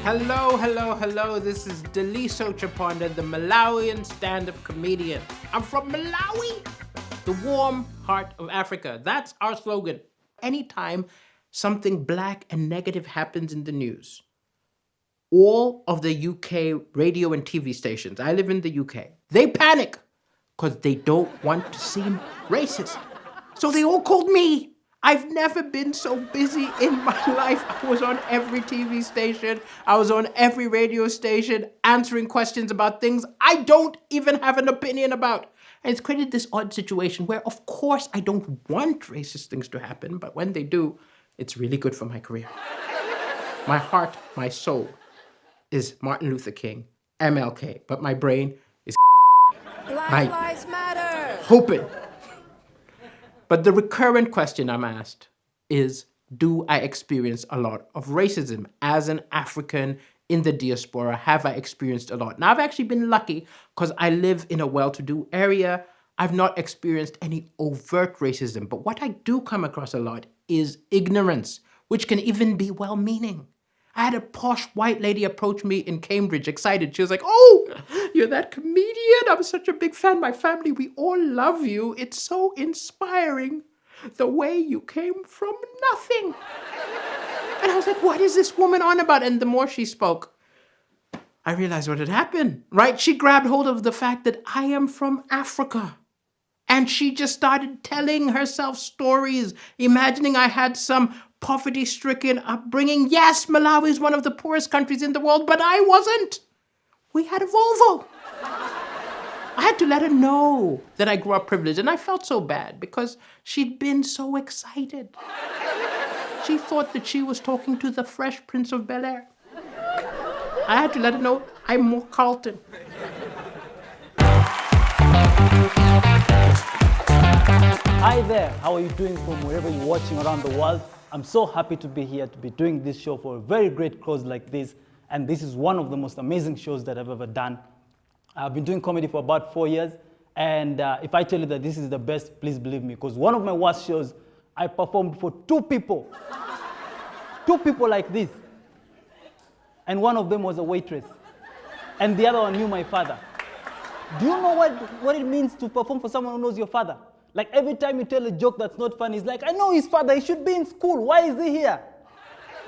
Hello, hello, hello. This is Daliso Chaponda, the Malawian stand-up comedian. I'm from Malawi, the warm heart of Africa. That's our slogan. Anytime something black and negative happens in the news, all of the UK radio and TV stations, I live in the UK, they panic because they don't want to seem racist. So they all called me. I've never been so busy in my life. I was on every TV station. I was on every radio station answering questions about things I don't even have an opinion about. And it's created this odd situation where, of course, I don't want racist things to happen, but when they do, it's really good for my career. My heart, my soul is Martin Luther King, MLK, but my brain is Black Lives Matter. hoping. But the recurrent question I'm asked is, do I experience a lot of racism? As an African in the diaspora, have I experienced a lot? Now, I've actually been lucky because I live in a well-to-do area. I've not experienced any overt racism. But what I do come across a lot is ignorance, which can even be well-meaning. I had a posh white lady approach me in Cambridge, excited. She was like, "Oh, you're that comedian. I'm such a big fan. My family, we all love you. It's so inspiring, the way you came from nothing." And I was like, what is this woman on about? And the more she spoke, I realized what had happened, right? She grabbed hold of the fact that I am from Africa. And she just started telling herself stories, imagining I had some poverty-stricken upbringing. Yes, Malawi is one of the poorest countries in the world, but I wasn't. We had a Volvo. I had to let her know that I grew up privileged, and I felt so bad because she'd been so excited. She thought that she was talking to the Fresh Prince of Bel-Air. I had to let her know I'm more Carlton. Hi there, how are you doing from wherever you're watching around the world? I'm so happy to be here to be doing this show for a very great cause like this. And this is one of the most amazing shows that I've ever done. I've been doing comedy for about 4 years. And if I tell you that this is the best, please believe me. Because one of my worst shows, I performed for two people. Two people like this. And one of them was a waitress. And the other one knew my father. Do you know what it means to perform for someone who knows your father? Like every time you tell a joke that's not funny, it's like, I know his father, he should be in school. Why is he here?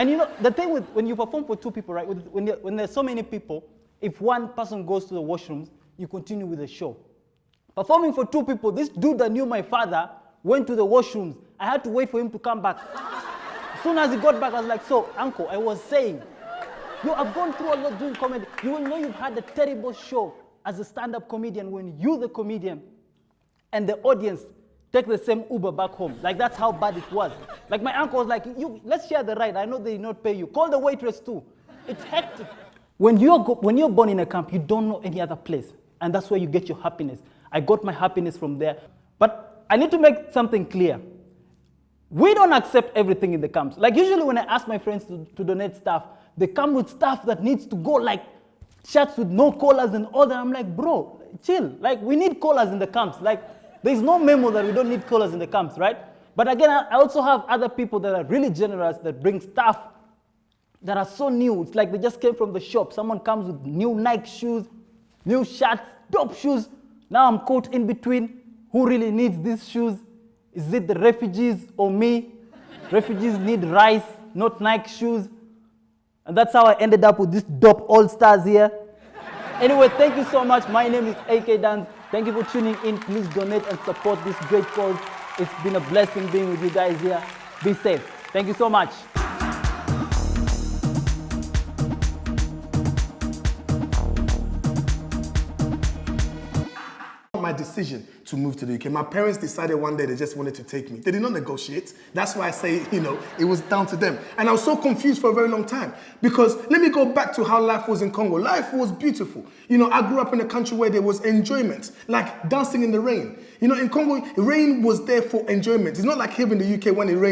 And you know, the thing with when you perform for two people, right? When there's so many people, if one person goes to the washrooms, you continue with the show. Performing for two people, this dude that knew my father went to the washrooms. I had to wait for him to come back. As soon as he got back, I was like, so, uncle, I was saying, I've gone through a lot doing comedy. You will know you've had a terrible show as a stand-up comedian when you, the comedian, and the audience take the same Uber back home. Like, that's how bad it was. Like, my uncle was like, let's share the ride. I know they did not pay you. Call the waitress too. It's hectic. When you're born in a camp, you don't know any other place. And that's where you get your happiness. I got my happiness from there. But I need to make something clear. We don't accept everything in the camps. Like, usually when I ask my friends to donate stuff, they come with stuff that needs to go, like shirts with no collars and all that. I'm like, bro, chill. Like, we need collars in the camps. Like, there's no memo that we don't need collars in the camps, right? But again, I also have other people that are really generous that bring stuff that are so new. It's like they just came from the shop. Someone comes with new Nike shoes, new shirts, dope shoes. Now I'm caught in between. Who really needs these shoes? Is it the refugees or me? Refugees need rice, not Nike shoes. And that's how I ended up with these dope all-stars here. Anyway, thank you so much. My name is AK Dans. Thank you for tuning in. Please donate and support this great cause. It's been a blessing being with you guys here. Be safe. Thank you so much. My decision to move to the UK. My parents decided one day they just wanted to take me. They did not negotiate. That's why I say, it was down to them. And I was so confused for a very long time because let me go back to how life was in Congo. Life was beautiful. I grew up in a country where there was enjoyment, like dancing in the rain. In Congo, rain was there for enjoyment. It's not like here in the UK when it rains.